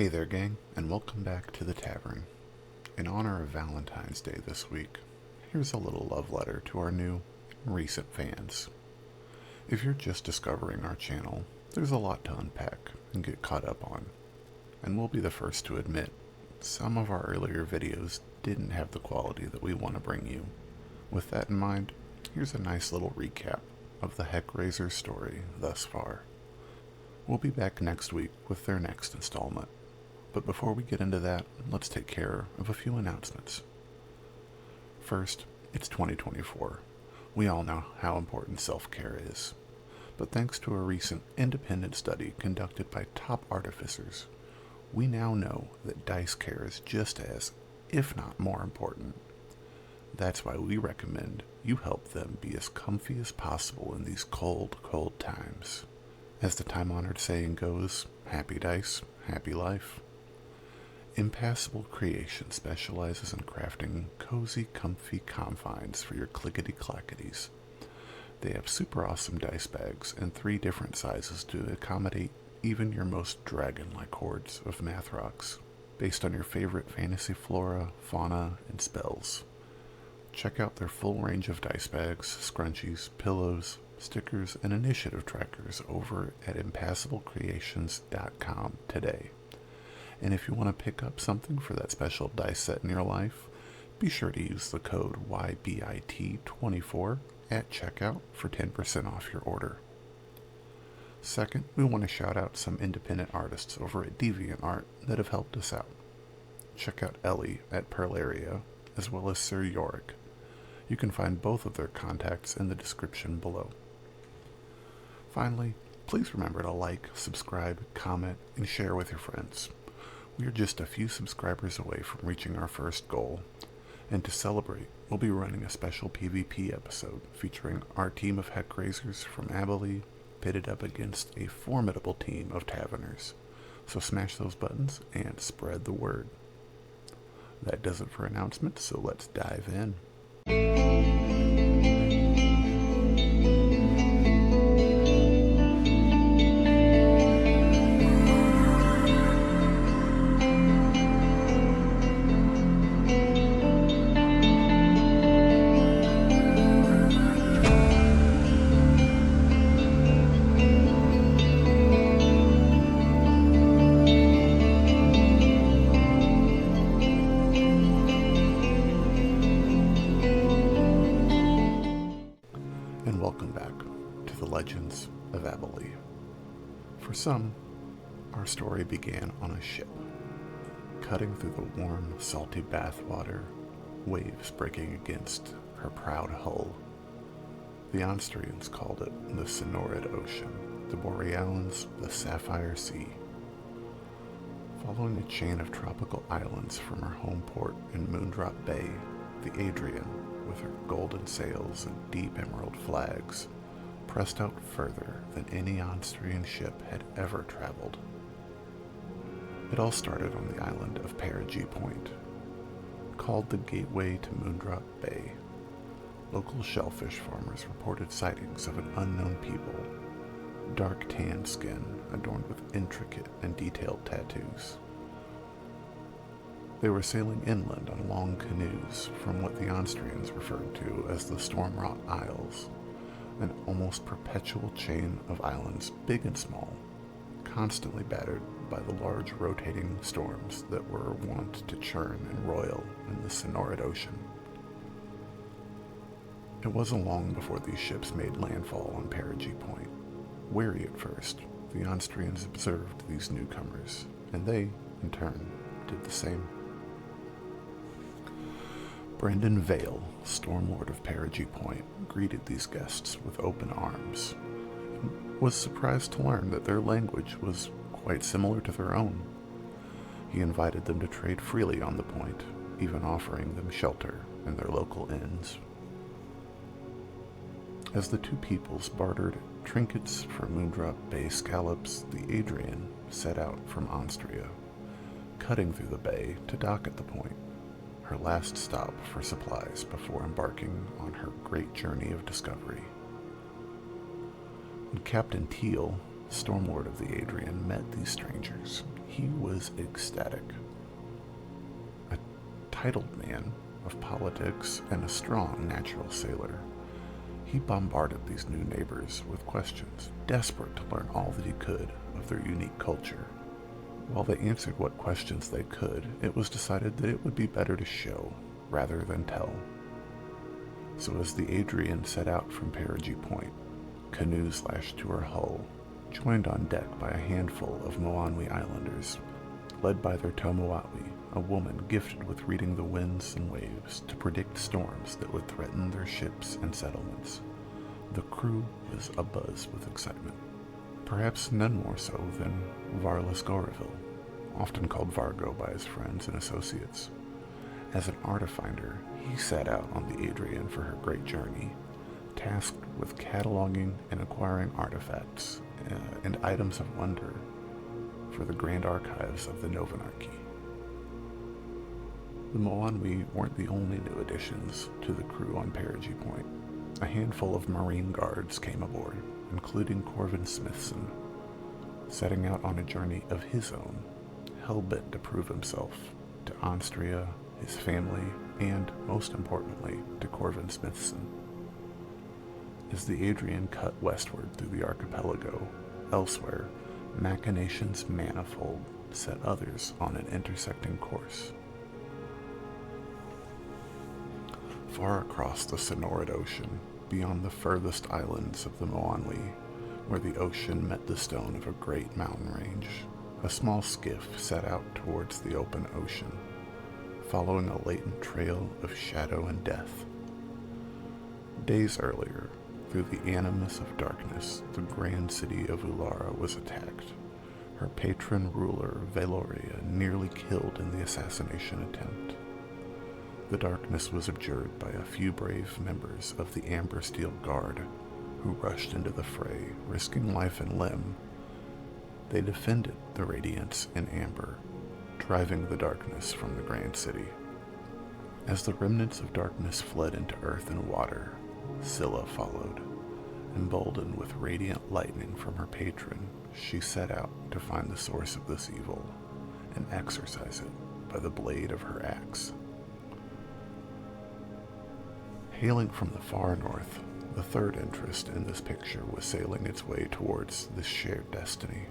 Hey there, gang, and welcome back to the Tavern. In honor of Valentine's Day this week, here's a little love letter to our new and recent fans. If you're just discovering our channel, there's a lot to unpack and get caught up on. And we'll be the first to admit, some of our earlier videos didn't have the quality that we want to bring you. With that in mind, here's a nice little recap of the Heckrazors story thus far. We'll be back next week with their next installment. But before we get into that, let's take care of a few announcements. First, it's 2024. We all know how important self-care is. But thanks to a recent independent study conducted by top artificers, we now know that dice care is just as, if not more important. That's why we recommend you help them be as comfy as possible in these cold, cold times. As the time-honored saying goes, happy dice, happy life. Impassable Creation specializes in crafting cozy, comfy confines for your clickety-clackities. They have super awesome dice bags in 3 different sizes to accommodate even your most dragon-like hordes of math rocks, based on your favorite fantasy flora, fauna, and spells. Check out their full range of dice bags, scrunchies, pillows, stickers, and initiative trackers over at impassablecreations.com today. And if you want to pick up something for that special dice set in your life, be sure to use the code YBIT24 at checkout for 10% off your order. Second, we want to shout out some independent artists over at DeviantArt that have helped us out. Check out Ellie at Perlaria, as well as Sir Yorick. You can find both of their contacts in the description below. Finally, please remember to like, subscribe, comment, and share with your friends. We are just a few subscribers away from reaching our first goal, and to celebrate, we'll be running a special PvP episode featuring our team of Heckrazors from Abhaile pitted up against a formidable team of Taverners. So smash those buttons and spread the word. That does it for announcements, so let's dive in. And welcome back to the Legends of Abhaile. For some, our story began on a ship, cutting through the warm, salty bathwater, waves breaking against her proud hull. The Onstrians called it the Sonorid Ocean, the Borealans the Sapphire Sea. Following a chain of tropical islands from her home port in Moondrop Bay, the Adrian, with her golden sails and deep emerald flags, pressed out further than any Onstrian ship had ever traveled. It all started on the island of Perigee Point. Called the Gateway to Moondrop Bay, local shellfish farmers reported sightings of an unknown people, dark tan skin adorned with intricate and detailed tattoos. They were sailing inland on long canoes from what the Onstrians referred to as the Stormwrought Isles, an almost perpetual chain of islands, big and small, constantly battered by the large rotating storms that were wont to churn and roil in the Sonorid Ocean. It wasn't long before these ships made landfall on Perigee Point. Wary at first, the Onstrians observed these newcomers, and they, in turn, did the same. Brendan Vale, Stormlord of Perigee Point, greeted these guests with open arms, and was surprised to learn that their language was quite similar to their own. He invited them to trade freely on the point, even offering them shelter in their local inns. As the two peoples bartered trinkets for Moondrop Bay scallops, the Adrian set out from Onstria, cutting through the bay to dock at the point, her last stop for supplies before embarking on her great journey of discovery. When Captain Teal, Stormlord of the Adrian met these strangers, he was ecstatic. A titled man of politics and a strong natural sailor, he bombarded these new neighbors with questions, desperate to learn all that he could of their unique culture. While they answered what questions they could, it was decided that it would be better to show rather than tell. So as the Adrian set out from Perigee Point, canoes lashed to her hull, joined on deck by a handful of Moanwi Islanders, led by their Tomoatwi, a woman gifted with reading the winds and waves to predict storms that would threaten their ships and settlements. The crew was abuzz with excitement, perhaps none more so than Varlas Goreville, often called Vargo by his friends and associates. As an artifinder, he set out on the Adrian for her great journey, tasked with cataloging and acquiring artifacts and items of wonder for the grand archives of the Novanarchy. The Moanwi weren't the only new additions to the crew on Perigee Point. A handful of Marine guards came aboard, including Corvin Smithson, setting out on a journey of his own, hell-bent to prove himself to Anstria, his family, and, most importantly, to Corvin Smithson. As the Adrian cut westward through the archipelago, elsewhere, machinations manifold set others on an intersecting course. Far across the Sonoran Ocean, beyond the furthest islands of the Moanwi, where the ocean met the stone of a great mountain range, a small skiff set out towards the open ocean, following a latent trail of shadow and death. Days earlier, through the animus of darkness, the grand city of Ulara was attacked. Her patron ruler, Veloria, nearly killed in the assassination attempt. The darkness was abjured by a few brave members of the Amber Steel Guard, who rushed into the fray, risking life and limb. They defended the Radiance in Amber, driving the darkness from the grand city. As the remnants of darkness fled into earth and water, Scylla followed. Emboldened with radiant lightning from her patron, she set out to find the source of this evil and exorcise it by the blade of her axe. Hailing from the far north, the third interest in this picture was sailing its way towards this shared destiny.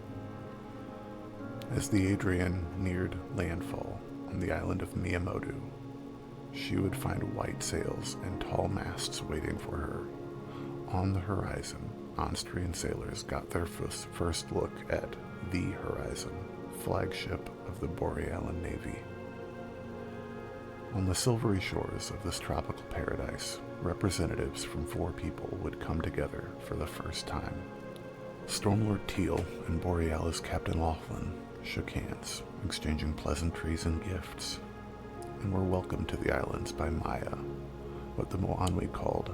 As the Adrian neared landfall on the island of Mamodo, she would find white sails and tall masts waiting for her. On the horizon, Anstrian sailors got their first look at the Horizon, flagship of the Borealan Navy. On the silvery shores of this tropical paradise, representatives from 4 people would come together for the first time. Stormlord Teal and Borealis Captain Laughlin shook hands, exchanging pleasantries and gifts, and were welcomed to the islands by Maya, what the Moanwi called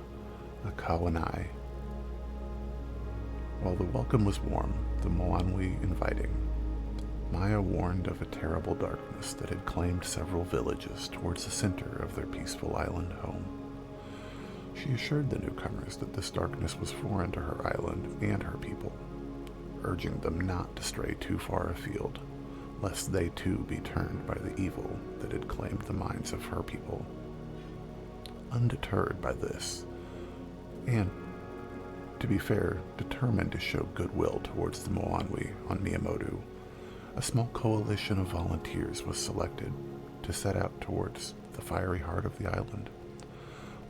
a Kawanai. While the welcome was warm, the Moanwi inviting, Maya warned of a terrible darkness that had claimed several villages towards the center of their peaceful island home. She assured the newcomers that this darkness was foreign to her island and her people, urging them not to stray too far afield, lest they too be turned by the evil that had claimed the minds of her people. Undeterred by this, and, to be fair, determined to show goodwill towards the Moanwi on Mamodo, a small coalition of volunteers was selected to set out towards the fiery heart of the island.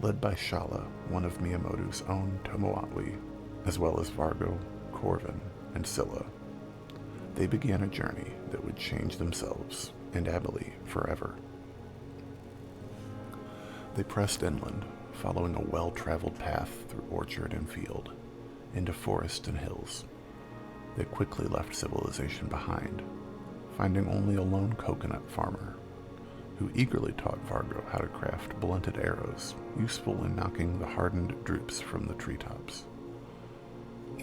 Led by Shala, one of Mamodo's own Tomoatwi, as well as Vargo, Corvin, and Scylla, they began a journey that would change themselves and Abhaile forever. They pressed inland, following a well-traveled path through orchard and field, into forest and hills. They quickly left civilization behind, finding only a lone coconut farmer, who eagerly taught Vargo how to craft blunted arrows, useful in knocking the hardened drupes from the treetops,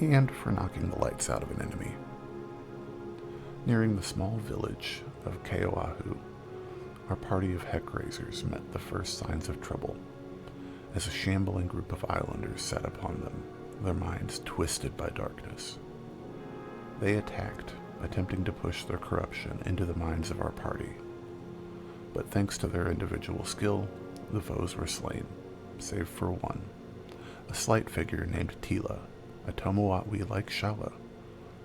and for knocking the lights out of an enemy. Nearing the small village of Keoahu, our party of Heckrazors met the first signs of trouble, as a shambling group of islanders set upon them, their minds twisted by darkness. They attacked, attempting to push their corruption into the minds of our party. But thanks to their individual skill, the foes were slain, save for one, a slight figure named Tila, a Tomoatwi like Shala,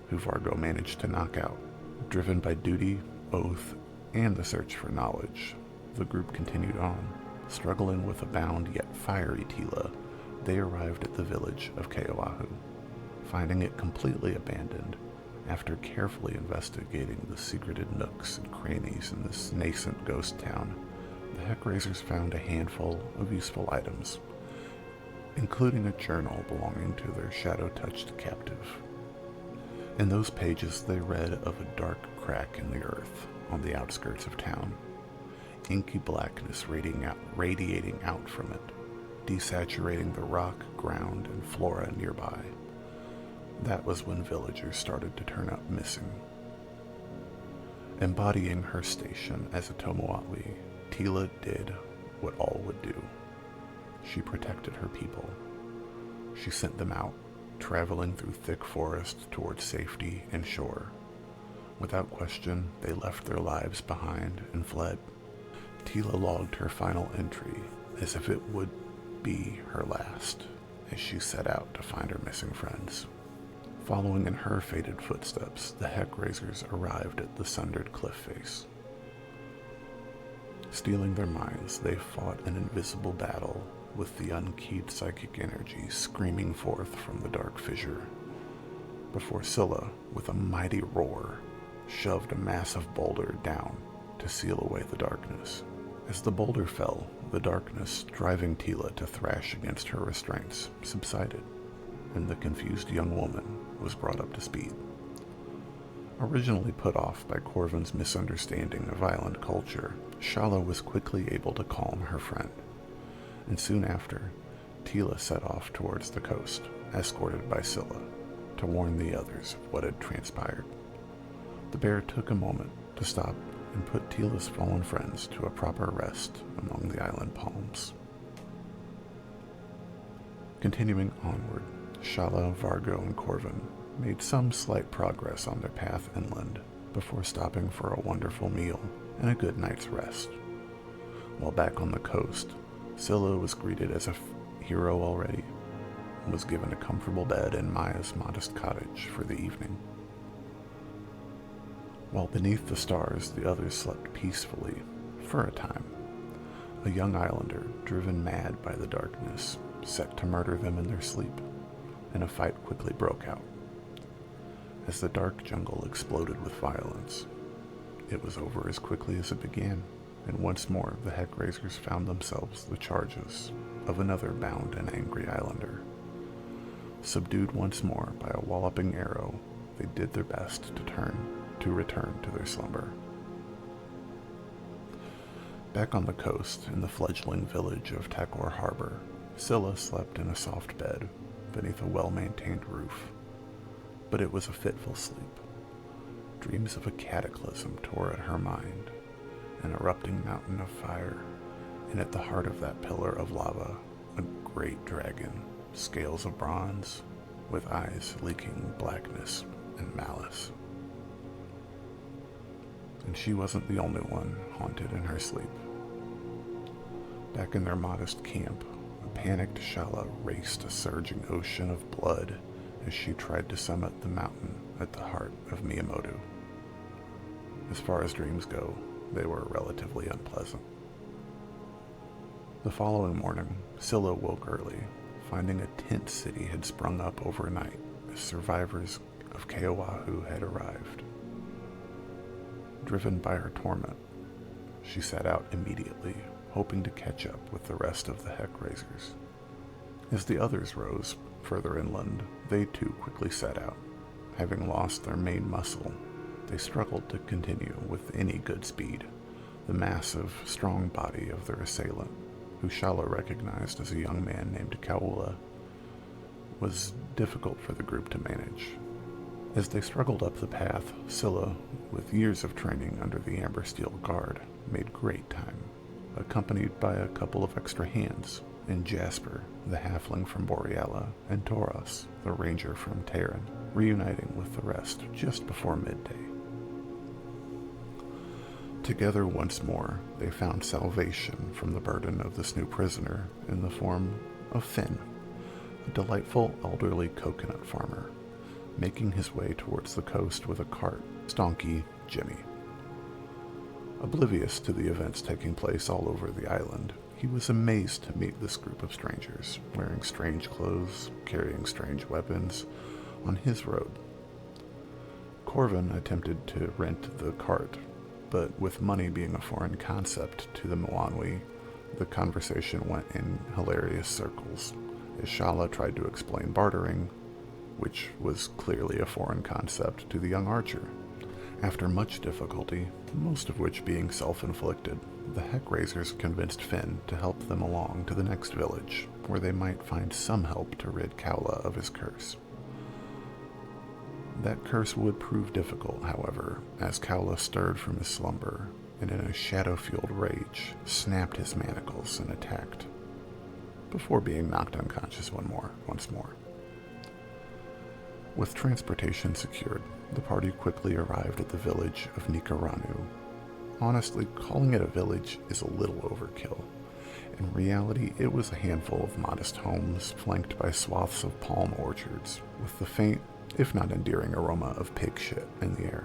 who Vargo managed to knock out. Driven by duty, oath, and the search for knowledge, the group continued on. Struggling with a bound yet fiery Tila, they arrived at the village of Keoahu, finding it completely abandoned. After carefully investigating the secreted nooks and crannies in this nascent ghost town, the Heckrazors found a handful of useful items, including a journal belonging to their shadow-touched captive. In those pages, they read of a dark crack in the earth on the outskirts of town, inky blackness radiating out from it, desaturating the rock, ground, and flora nearby. That was when villagers started to turn up missing. Embodying her station as a Tomoatwi, Tila did what all would do. She protected her people. She sent them out, traveling through thick forest towards safety and shore. Without question, they left their lives behind and fled. Tila logged her final entry as if it would be her last, as she set out to find her missing friends. Following in her fated footsteps, the Heckrazors arrived at the sundered cliff face. Stealing their minds, they fought an invisible battle with the unkeyed psychic energy screaming forth from the dark fissure, before Scylla, with a mighty roar, shoved a massive boulder down to seal away the darkness. As the boulder fell, the darkness, driving Tila to thrash against her restraints, subsided, and the confused young woman was brought up to speed. Originally put off by Corvin's misunderstanding of island culture, Shala was quickly able to calm her friend, and soon after, Tila set off towards the coast, escorted by Scylla, to warn the others of what had transpired. The bear took a moment to stop and put Tila's fallen friends to a proper rest among the island palms. Continuing onward, Shala, Vargo, and Corvin made some slight progress on their path inland before stopping for a wonderful meal and a good night's rest. While back on the coast, Scylla was greeted as a hero already and was given a comfortable bed in Maya's modest cottage for the evening. While beneath the stars, the others slept peacefully for a time. A young islander, driven mad by the darkness, set to murder them in their sleep, and a fight quickly broke out. As the dark jungle exploded with violence, it was over as quickly as it began, and once more the Heckrazors found themselves the charges of another bound and angry islander. Subdued once more by a walloping arrow, they did their best to return to their slumber. Back on the coast, in the fledgling village of Takor Harbor, Scylla slept in a soft bed beneath a well-maintained roof. But it was a fitful sleep. Dreams of a cataclysm tore at her mind, an erupting mountain of fire, and at the heart of that pillar of lava, a great dragon, scales of bronze, with eyes leaking blackness and malice. And she wasn't the only one haunted in her sleep. Back in their modest camp, a panicked Shala raced a surging ocean of blood as she tried to summit the mountain at the heart of Mamodo. As far as dreams go, they were relatively unpleasant. The following morning, Scylla woke early, finding a tent city had sprung up overnight as survivors of Keoahu had arrived. Driven by her torment, she set out immediately, hoping to catch up with the rest of the Heckrazors. As the others rose further inland, they too quickly set out. Having lost their main muscle, they struggled to continue with any good speed. The massive, strong body of their assailant, who Shala recognized as a young man named Kaula, was difficult for the group to manage. As they struggled up the path, Scylla, with years of training under the Amber Steel Guard, made great time, accompanied by a couple of extra hands, and Jasper, the halfling from Boreala, and Tauros, the ranger from Tavern, reuniting with the rest just before midday. Together once more, they found salvation from the burden of this new prisoner in the form of Finn, a delightful elderly coconut farmer, making his way towards the coast with a cart, donkey Jimmy. Oblivious to the events taking place all over the island, he was amazed to meet this group of strangers, wearing strange clothes, carrying strange weapons, on his road. Corvin attempted to rent the cart, but with money being a foreign concept to the Moanwi, the conversation went in hilarious circles, as Shala tried to explain bartering, which was clearly a foreign concept to the young archer. After much difficulty, most of which being self-inflicted, the Heckrazors convinced Finn to help them along to the next village, where they might find some help to rid Kaula of his curse. That curse would prove difficult, however, as Kaula stirred from his slumber, and in a shadow-fueled rage, snapped his manacles and attacked, before being knocked unconscious once more. With transportation secured, the party quickly arrived at the village of Nikar. Honestly, calling it a village is a little overkill. In reality, it was a handful of modest homes flanked by swaths of palm orchards, with the faint, if not endearing aroma of pig shit in the air.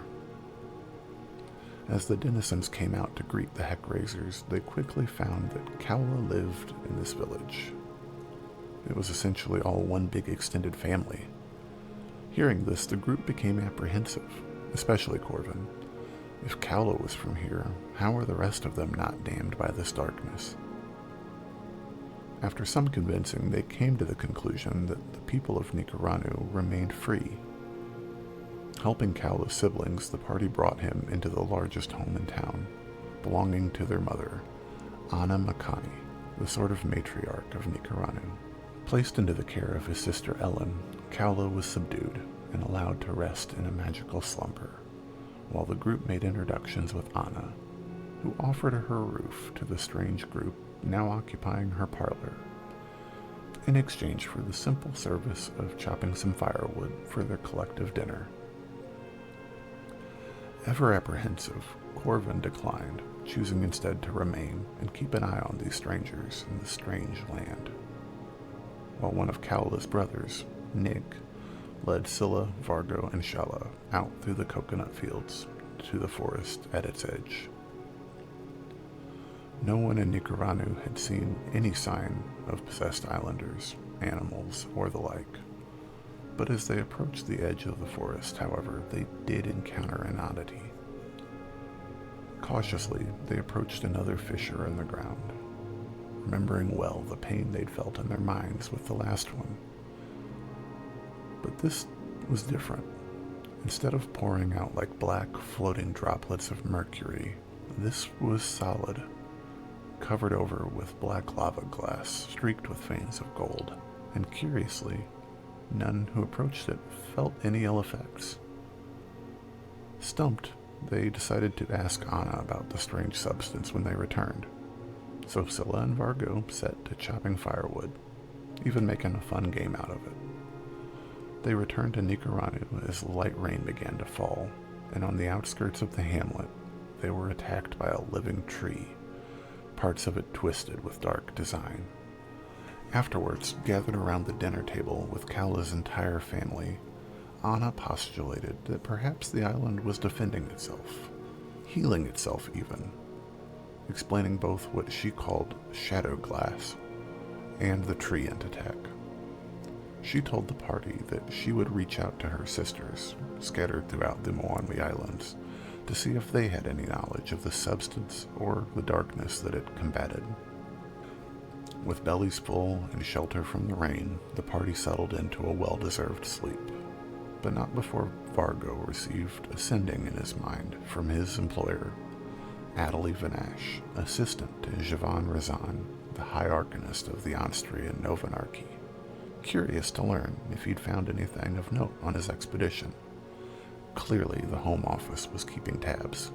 As the denizens came out to greet the Heckrazors, they quickly found that Kaula lived in this village. It was essentially all one big extended family. Hearing this, the group became apprehensive, especially Corvin. If Kaula was from here, how were the rest of them not damned by this darkness? After some convincing, they came to the conclusion that the people of Nikar remained free. Helping Kaula's siblings, the party brought him into the largest home in town, belonging to their mother, Anna Makani, the sort of matriarch of Nikar. Placed into the care of his sister Ellen, Kaula was subdued and allowed to rest in a magical slumber, while the group made introductions with Anna, who offered her roof to the strange group now occupying her parlor, in exchange for the simple service of chopping some firewood for their collective dinner. Ever apprehensive, Corvin declined, choosing instead to remain and keep an eye on these strangers in the strange land, while one of Kaula's brothers, Nick, led Scylla, Vargo, and Shala out through the coconut fields to the forest at its edge. No one in Nikar had seen any sign of possessed islanders, animals, or the like, but as they approached the edge of the forest, however, they did encounter an oddity. Cautiously, they approached another fissure in the ground, remembering well the pain they'd felt in their minds with the last one. But this was different. Instead of pouring out like black, floating droplets of mercury, this was solid, covered over with black lava glass streaked with veins of gold, and curiously, none who approached it felt any ill effects. Stumped, they decided to ask Anna about the strange substance when they returned, so Scylla and Vargo set to chopping firewood, even making a fun game out of it. They returned to Nikar as light rain began to fall, and on the outskirts of the hamlet, they were attacked by a living tree, parts of it twisted with dark design. Afterwards, gathered around the dinner table with Kaula's entire family, Anna postulated that perhaps the island was defending itself, healing itself even, explaining both what she called shadow glass and the tree ant attack. She told the party that she would reach out to her sisters, scattered throughout the Moanwi Islands, to see if they had any knowledge of the substance or the darkness that it combated. With bellies full and shelter from the rain, the party settled into a well-deserved sleep, but not before Vargo received a sending in his mind from his employer, Adeli Vanash, assistant to Javan Razan, the High Arcanist of the Anstrian Novanarchy, curious to learn if he'd found anything of note on his expedition. Clearly, the Home Office was keeping tabs.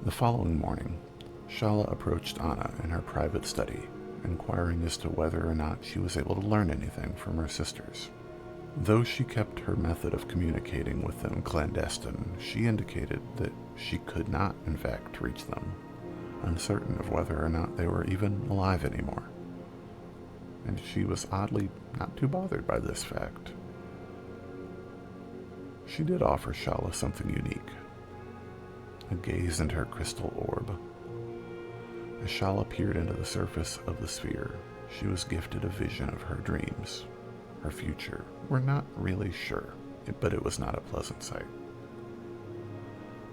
The following morning, Shala approached Anna in her private study, inquiring as to whether or not she was able to learn anything from her sisters. Though she kept her method of communicating with them clandestine, she indicated that she could not, in fact, reach them, uncertain of whether or not they were even alive anymore. And she was oddly not too bothered by this fact. She did offer Shala something unique, a gaze into her crystal orb. As Shala peered into the surface of the sphere, she was gifted a vision of her dreams, her future. We're not really sure, but it was not a pleasant sight.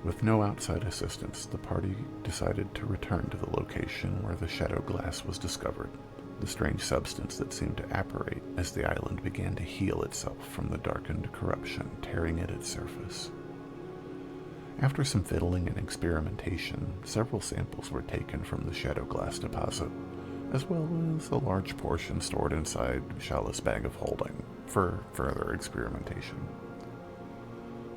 With no outside assistance, the party decided to return to the location where the shadow glass was discovered, the strange substance that seemed to apparate as the island began to heal itself from the darkened corruption tearing at its surface. After some fiddling and experimentation, several samples were taken from the shadow glass deposit, as well as a large portion stored inside Shala's bag of holding for further experimentation.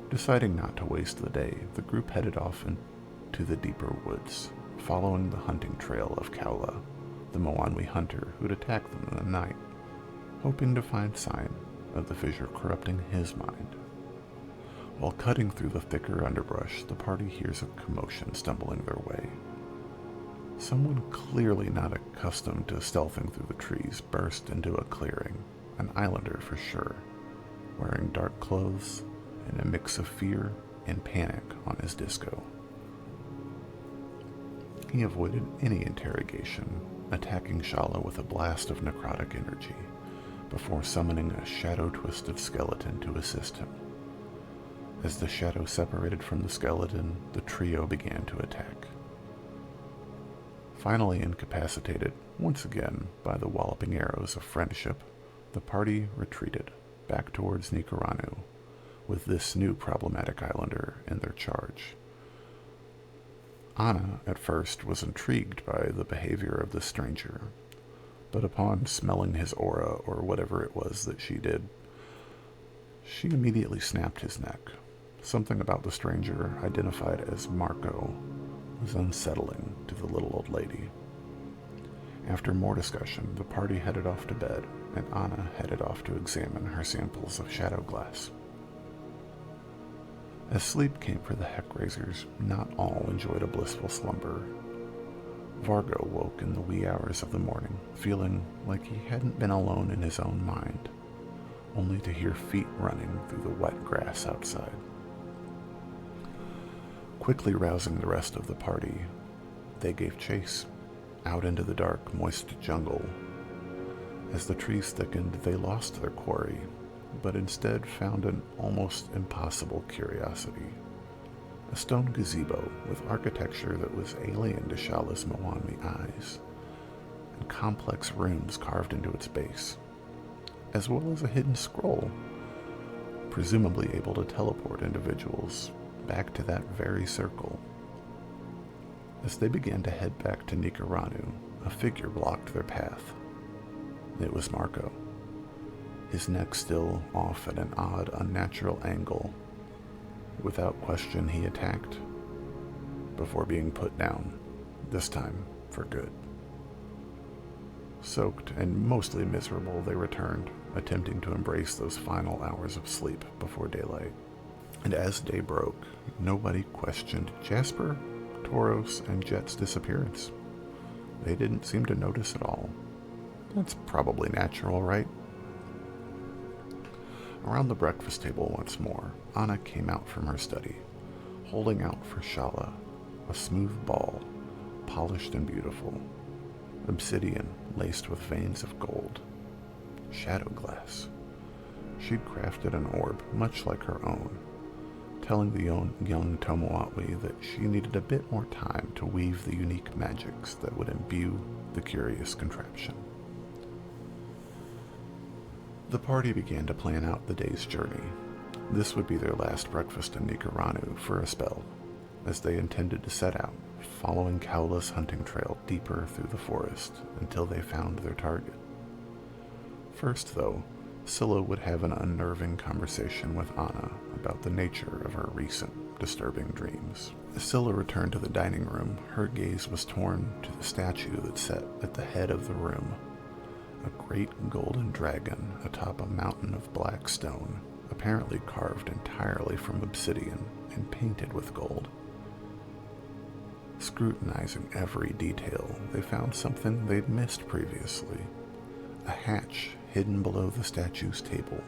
Deciding not to waste the day, the group headed off into the deeper woods, following the hunting trail of Kaula, the Moanwi hunter who'd attacked them in the night, hoping to find sign of the fissure corrupting his mind. While cutting through the thicker underbrush, the party hears a commotion stumbling their way. Someone clearly not accustomed to stealthing through the trees burst into a clearing, an islander for sure, wearing dark clothes and a mix of fear and panic on his disco. He avoided any interrogation, attacking Shala with a blast of necrotic energy, before summoning a shadow-twisted skeleton to assist him. As the shadow separated from the skeleton, the trio began to attack. Finally incapacitated, once again, by the walloping arrows of friendship, the party retreated back towards Nikar, with this new problematic islander in their charge. Anna, at first, was intrigued by the behavior of the stranger, but upon smelling his aura, or whatever it was that she did, she immediately snapped his neck. Something about the stranger, identified as Marco, was unsettling to the little old lady. After more discussion, the party headed off to bed, and Anna headed off to examine her samples of shadow glass. As sleep came for the Heckrazors, not all enjoyed a blissful slumber. Vargo woke in the wee hours of the morning, feeling like he hadn't been alone in his own mind, only to hear feet running through the wet grass outside. Quickly rousing the rest of the party, they gave chase, out into the dark, moist jungle. As the trees thickened, they lost their quarry, but instead found an almost impossible curiosity. A stone gazebo with architecture that was alien to Shala's Moanwi eyes, and complex runes carved into its base, as well as a hidden scroll, presumably able to teleport individuals back to that very circle. As they began to head back to Nikar, a figure blocked their path. It was Marco, his neck still off at an odd, unnatural angle. Without question, he attacked, before being put down, this time for good. Soaked and mostly miserable, they returned, attempting to embrace those final hours of sleep before daylight. And as day broke, nobody questioned Jasper, Toros, and Jet's disappearance. They didn't seem to notice at all. That's probably natural, right? Around the breakfast table once more, Anna came out from her study, holding out for Shala a smooth ball, polished and beautiful, obsidian laced with veins of gold, shadow glass. She'd crafted an orb much like her own, telling the young Tomoatwi that she needed a bit more time to weave the unique magics that would imbue the curious contraption. The party began to plan out the day's journey. This would be their last breakfast in Nikar for a spell, as they intended to set out, following Kaula's hunting trail deeper through the forest until they found their target. First, though, Scylla would have an unnerving conversation with Anna about the nature of her recent disturbing dreams. As Scylla returned to the dining room, her gaze was torn to the statue that sat at the head of the room, A great golden dragon atop a mountain of black stone, apparently carved entirely from obsidian and painted with gold. Scrutinizing every detail, they found something they'd missed previously. A hatch hidden below the statue's table.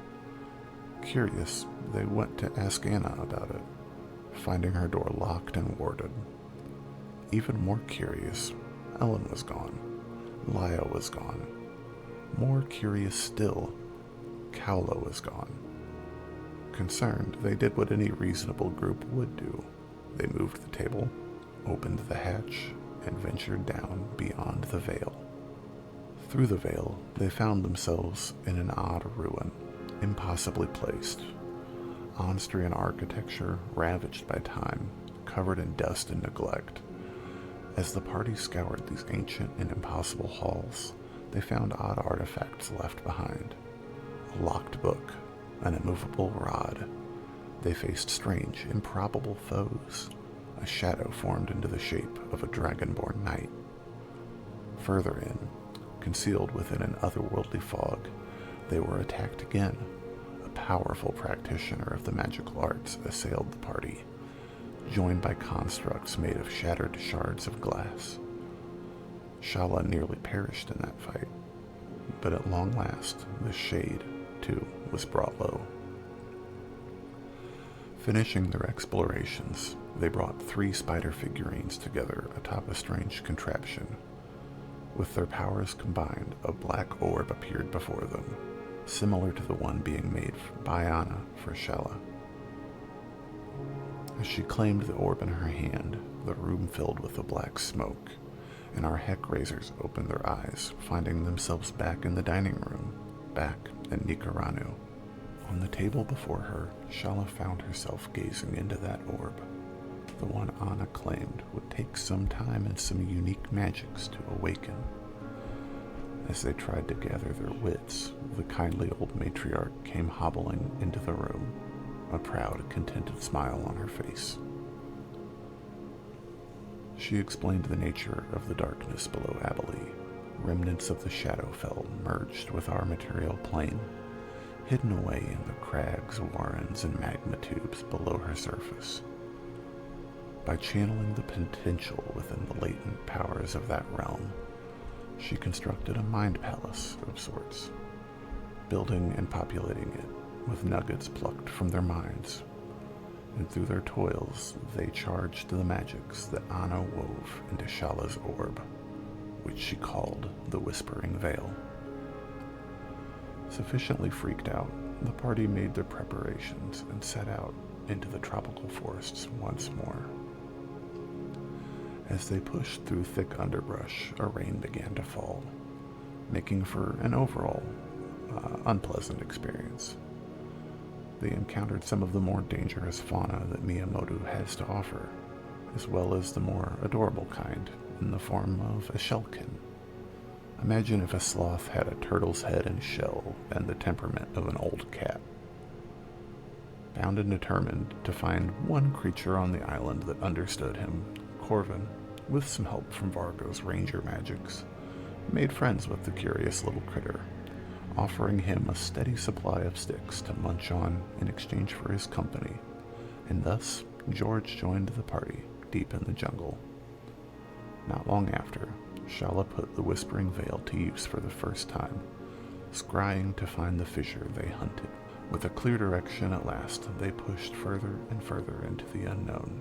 Curious, they went to ask Anna about it, finding her door locked and warded. Even more curious, Ellen was gone. Laya was gone. More curious still, Cowlo was gone. Concerned, they did what any reasonable group would do. They moved the table, opened the hatch, and ventured down beyond the veil. Through the veil, they found themselves in an odd ruin, impossibly placed. Austrian architecture ravaged by time, covered in dust and neglect. As the party scoured these ancient and impossible halls, they found odd artifacts left behind. A locked book, an immovable rod. They faced strange, improbable foes. A shadow formed into the shape of a dragonborn knight. Further in, concealed within an otherworldly fog, they were attacked again. A powerful practitioner of the magical arts assailed the party, joined by constructs made of shattered shards of glass. Shala nearly perished in that fight, but at long last, the shade, too, was brought low. Finishing their explorations, they brought 3 spider figurines together atop a strange contraption. With their powers combined, a black orb appeared before them, similar to the one being made by Anna for Shala. As she claimed the orb in her hand, the room filled with a black smoke, and our Heckrazors opened their eyes, finding themselves back in the dining room, back in Nikar. On the table before her, Shala found herself gazing into that orb, the one Anna claimed would take some time and some unique magics to awaken. As they tried to gather their wits, the kindly old matriarch came hobbling into the room, a proud, contented smile on her face. She explained the nature of the darkness below Abhaile. Remnants of the Shadowfell merged with our material plane, hidden away in the crags, warrens, and magma tubes below her surface. By channeling the potential within the latent powers of that realm, she constructed a mind palace of sorts, building and populating it with nuggets plucked from their minds. And through their toils, they charged the magics that Anna wove into Shala's orb, which she called the Whispering Veil. Sufficiently freaked out, the party made their preparations and set out into the tropical forests once more. As they pushed through thick underbrush, a rain began to fall, making for an overall unpleasant experience. They encountered some of the more dangerous fauna that Mamodo has to offer, as well as the more adorable kind in the form of a shellkin. Imagine if a sloth had a turtle's head and shell and the temperament of an old cat. Bound and determined to find one creature on the island that understood him, Corvin, with some help from Vargo's ranger magics, made friends with the curious little critter, offering him a steady supply of sticks to munch on in exchange for his company, and thus George joined the party deep in the jungle. Not long after, Shala put the Whispering Veil to use for the first time, scrying to find the fissure they hunted. With a clear direction at last, they pushed further and further into the unknown.